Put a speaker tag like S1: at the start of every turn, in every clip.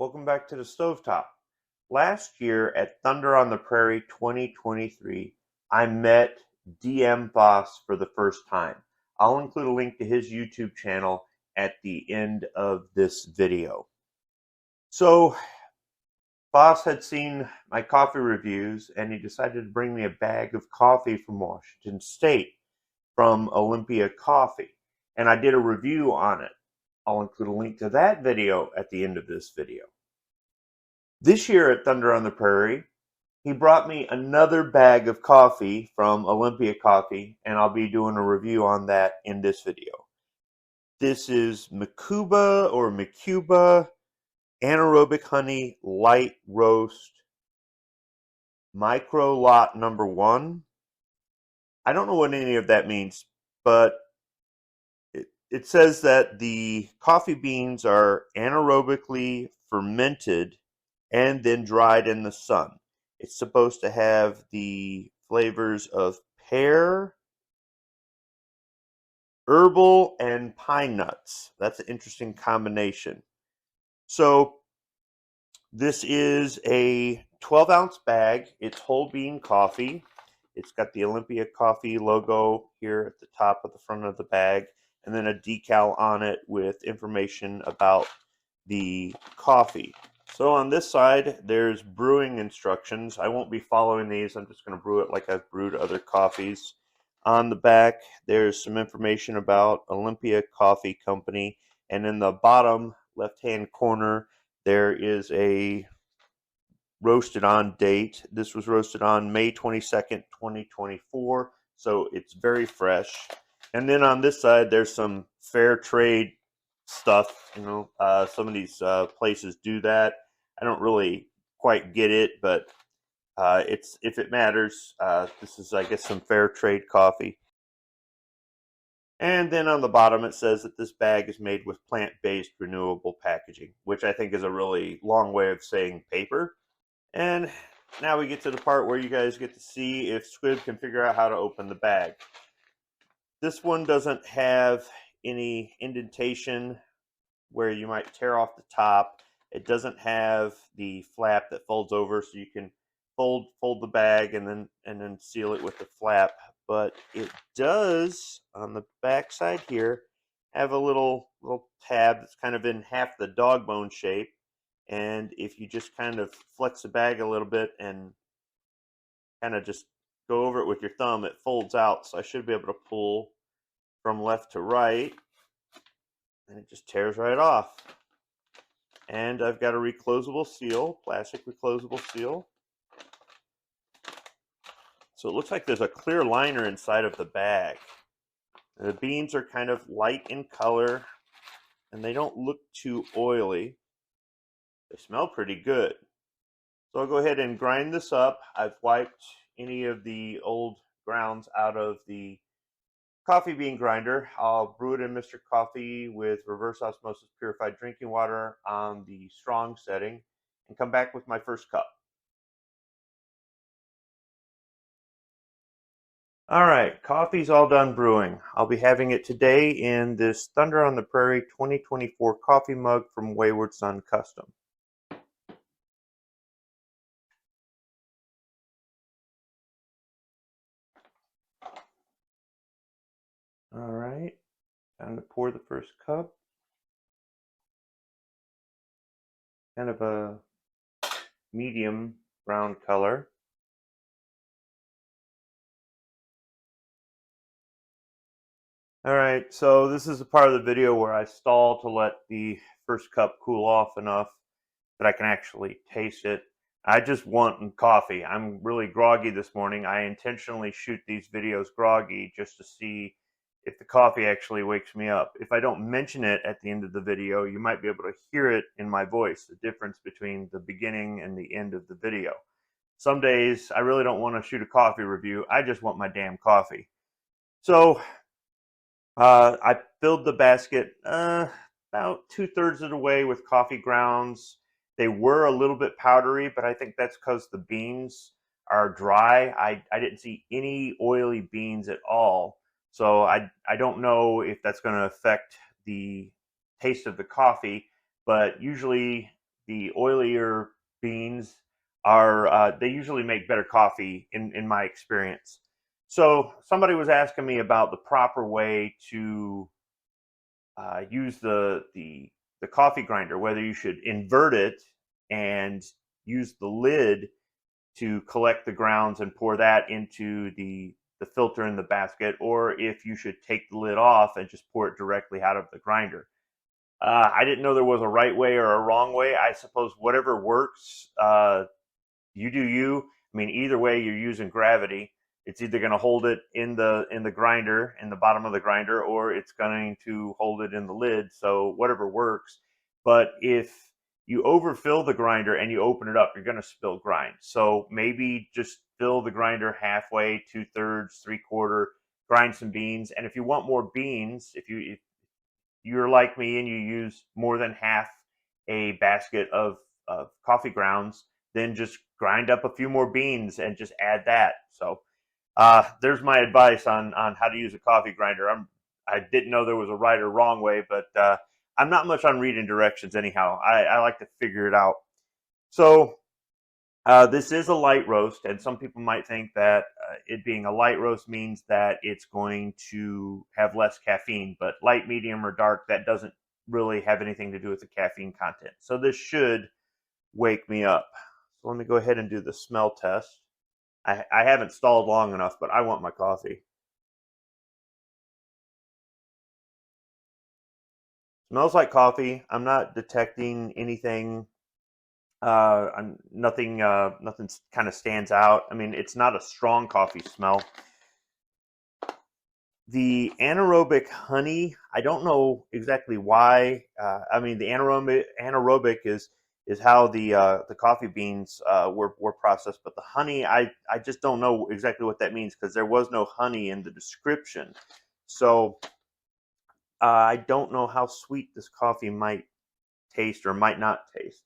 S1: welcome back to the Stovetop. Last year at Thunder on the Prairie 2023, I met DM Faas for the first time. I'll include a link to his YouTube channel at the end of this video. So, Faas had seen my coffee reviews and he decided to bring me a bag of coffee from Washington State from Olympia Coffee. And I did a review on it. I'll include a link to that video at the end of this video. This year at Thunder on the Prairie, he brought me another bag of coffee from Olympia Coffee, and I'll be doing a review on that in this video. This is Mikuba or Mikuba Anaerobic Honey Light Roast Micro Lot number 1. I don't know what any of that means, but it says that the coffee beans are anaerobically fermented and then dried in the sun. It's supposed to have the flavors of pear, herbal, and pine nuts. That's an interesting combination. So this is a 12-ounce bag. It's whole bean coffee. It's got the Olympia Coffee logo here at the top of the front of the bag, and then a decal on it with information about the coffee. So on this side, there's brewing instructions. I won't be following these. I'm just going to brew it like I've brewed other coffees. On the back, there's some information about Olympia Coffee Company. And in the bottom left-hand corner, there is a roasted on date. This was roasted on May 22nd, 2024. So it's very fresh. And then on this side, there's some fair trade stuff. Some of these places do that. I don't really quite get it, but it's if it matters. This is, I guess, some fair trade coffee. And then on the bottom, it says that this bag is made with plant-based renewable packaging, which I think is a really long way of saying paper. And now we get to the part where you guys get to see if Squib can figure out how to open the bag. This one doesn't have any indentation where you might tear off the top. It doesn't have the flap that folds over, so you can fold the bag and then seal it with the flap. But it does, on the back side here, have a little tab that's kind of in half the dog bone shape. And if you just kind of flex the bag a little bit and kind of just go over it with your thumb, it folds out. So I should be able to pull from left to right, and it just tears right off. And I've got a reclosable seal, plastic reclosable seal. So it looks like there's a clear liner inside of the bag. The beans are kind of light in color, and they don't look too oily. They smell pretty good. So I'll go ahead and grind this up. I've wiped any of the old grounds out of the coffee bean grinder. I'll brew it in Mr. Coffee with reverse osmosis purified drinking water on the strong setting and come back with my first cup. All right, coffee's all done brewing. I'll be having it today in this Thunder on the Prairie 2024 coffee mug from Wayward Sun Custom. All right, time to pour the first cup. Kind of a medium brown color. All right, so this is a part of the video where I stall to let the first cup cool off enough that I can actually taste it. I just want coffee. I'm really groggy this morning. I intentionally shoot these videos groggy just to see if the coffee actually wakes me up. If I don't mention it at the end of the video, you might be able to hear it in my voice, the difference between the beginning and the end of the video. Some days I really don't want to shoot a coffee review. I just want my damn coffee. So I filled the basket about 2/3 of the way with coffee grounds. They were a little bit powdery, but I think that's because the beans are dry. I didn't see any oily beans at all. So I don't know if that's going to affect the taste of the coffee, but usually the oilier beans are they usually make better coffee in my experience. So somebody was asking me about the proper way to use the coffee grinder, whether you should invert it and use the lid to collect the grounds and pour that into the filter in the basket, or if you should take the lid off and just pour it directly out of the grinder. I didn't know there was a right way or a wrong way. I suppose whatever works, you do you. I mean, either way, you're using gravity. It's either going to hold it in the grinder, in the bottom of the grinder, or it's going to hold it in the lid. So whatever works. But if you overfill the grinder and you open it up, you're going to spill grind. So maybe just fill the grinder halfway, 2/3, 3/4, grind some beans. And if you want more beans, if you're like me and you use more than half a basket of coffee grounds, then just grind up a few more beans and just add that. So there's my advice on how to use a coffee grinder. I didn't know there was a right or wrong way, but I'm not much on reading directions anyhow. I like to figure it out. So this is a light roast, and some people might think that it being a light roast means that it's going to have less caffeine, but light, medium, or dark, that doesn't really have anything to do with the caffeine content. So this should wake me up. So let me go ahead and do the smell test. I haven't stalled long enough, but I want my coffee. Smells like coffee. I'm not detecting anything. Nothing kind of stands out. I mean, it's not a strong coffee smell. The anaerobic honey, I don't know exactly why. I mean, the anaerobic is how the coffee beans were processed, but the honey, I just don't know exactly what that means because there was no honey in the description. So I don't know how sweet this coffee might taste or might not taste.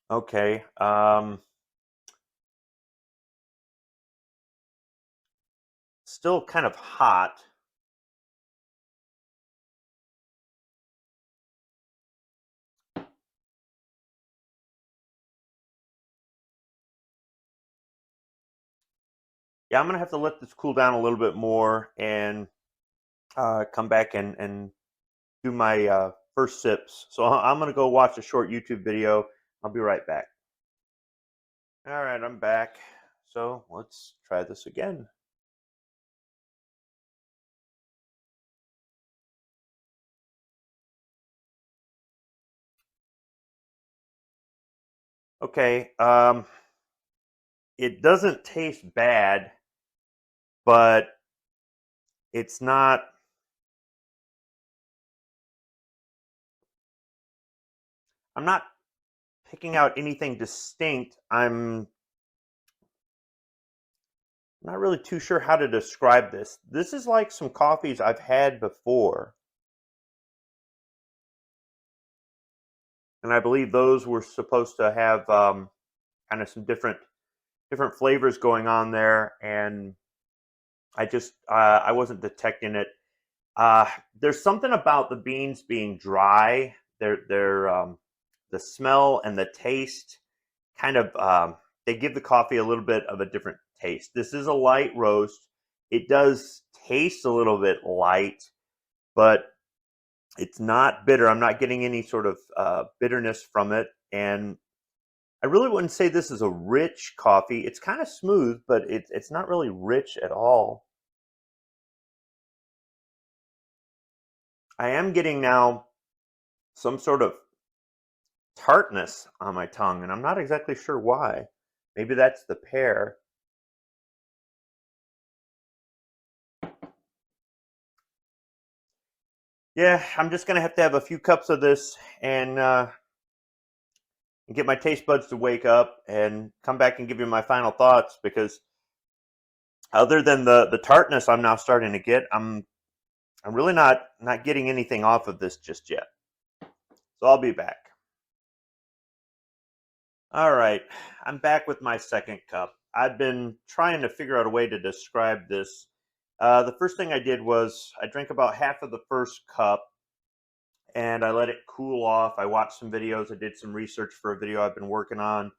S1: Okay. Still kind of hot. Yeah, I'm gonna have to let this cool down a little bit more and come back and do my first sips. So I'm gonna go watch a short YouTube video. I'll be right back. All right, I'm back. So let's try this again. Okay, it doesn't taste bad, but it's not. I'm not picking out anything distinct. I'm not really too sure how to describe this. This is like some coffees I've had before, and I believe those were supposed to have kind of some different flavors going on there, and I wasn't detecting it. There's something about the beans being dry. The smell and the taste kind of they give the coffee a little bit of a different taste. This is a light roast. It does taste a little bit light, but it's not bitter. I'm not getting any sort of bitterness from it, and I really wouldn't say this is a rich coffee. It's kind of smooth, but it's not really rich at all. I am getting now some sort of tartness on my tongue, and I'm not exactly sure why. Maybe that's the pear. Yeah, I'm just gonna have to have a few cups of this and get my taste buds to wake up and come back and give you my final thoughts. Because other than the tartness I'm now starting to get, I'm really not getting anything off of this just yet. So I'll be back. All right, I'm back with my second cup. I've been trying to figure out a way to describe this. The first thing I did was I drank about half of the first cup and I let it cool off. I watched some videos. I did some research for a video I've been working on.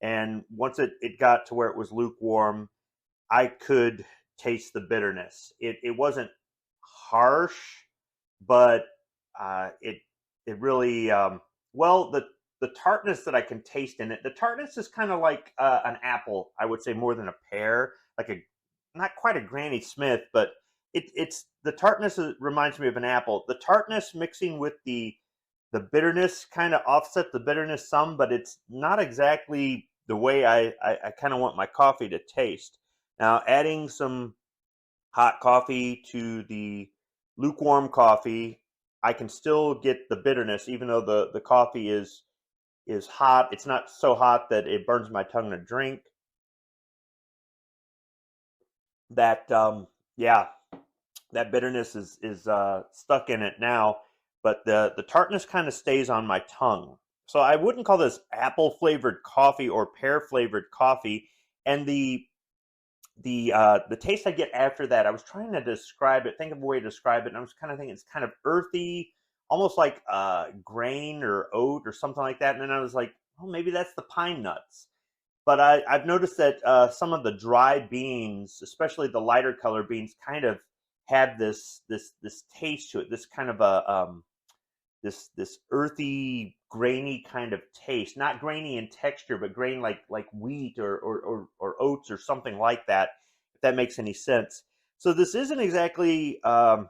S1: And once it got to where it was lukewarm, I could taste the bitterness. It wasn't harsh, but it really well, the tartness that I can taste in it. The tartness is kind of like an apple, I would say, more than a pear. Like a not quite a Granny Smith, but it's the tartness reminds me of an apple. The tartness mixing with the bitterness kind of offset the bitterness some, but it's not exactly the way I kind of want my coffee to taste. Now, adding some hot coffee to the lukewarm coffee, I can still get the bitterness, even though the coffee is hot. It's not so hot that it burns my tongue to drink. That yeah, that bitterness is stuck in it now, but the tartness kind of stays on my tongue. So I wouldn't call this apple flavored coffee or pear flavored coffee. And the taste I get after that, I was trying to describe it, think of a way to describe it, and I was kind of thinking it's kind of earthy, almost like grain or oat or something like that. And then I was like, oh, maybe that's the pine nuts. But I've noticed that some of the dry beans, especially the lighter color beans, kind of have this taste to it. This kind of a this earthy, grainy kind of taste. Not grainy in texture, but grain like wheat or oats or something like that. If that makes any sense. So this isn't exactly a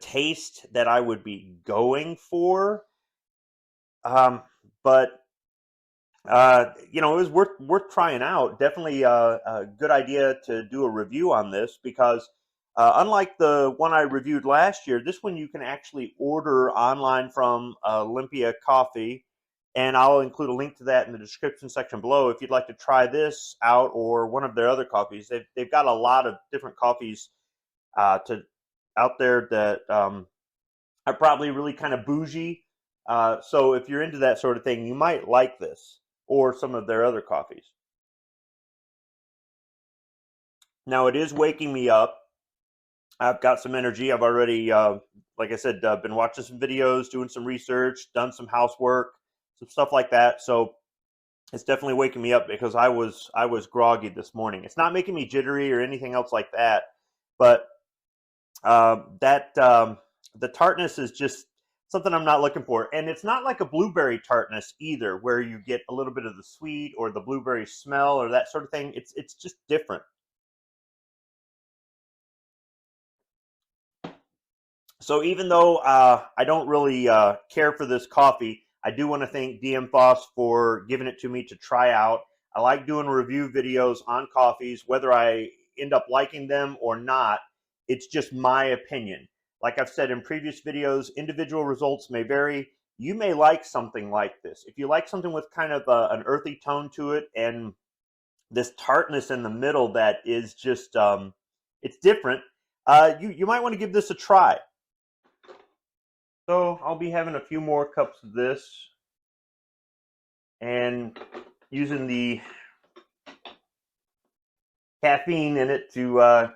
S1: taste that I would be going for, but it was worth trying out. Definitely a good idea to do a review on this because unlike the one I reviewed last year, this one you can actually order online from Olympia Coffee, and I'll include a link to that in the description section below if you'd like to try this out or one of their other coffees. They've got a lot of different coffees out there that are probably really kind of bougie. So if you're into that sort of thing, you might like this or some of their other coffees. Now it is waking me up. I've got some energy. I've already, like I said, been watching some videos, doing some research, done some housework, some stuff like that. So it's definitely waking me up because I was groggy this morning. It's not making me jittery or anything else like that, but the tartness is just something I'm not looking for. And it's not like a blueberry tartness either, where you get a little bit of the sweet or the blueberry smell or that sort of thing. It's just different. So even though I don't really care for this coffee, I do want to thank DM Faas for giving it to me to try out. I like doing review videos on coffees, whether I end up liking them or not. It's just my opinion. Like I've said in previous videos, individual results may vary. You may like something like this. If you like something with kind of an earthy tone to it and this tartness in the middle that is just, it's different, you might want to give this a try. So I'll be having a few more cups of this and using the caffeine in it to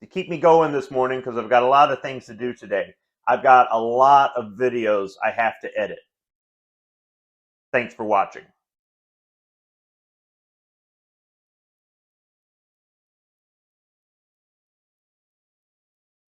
S1: keep me going this morning because I've got a lot of things to do today. I've got a lot of videos I have to edit. Thanks for watching.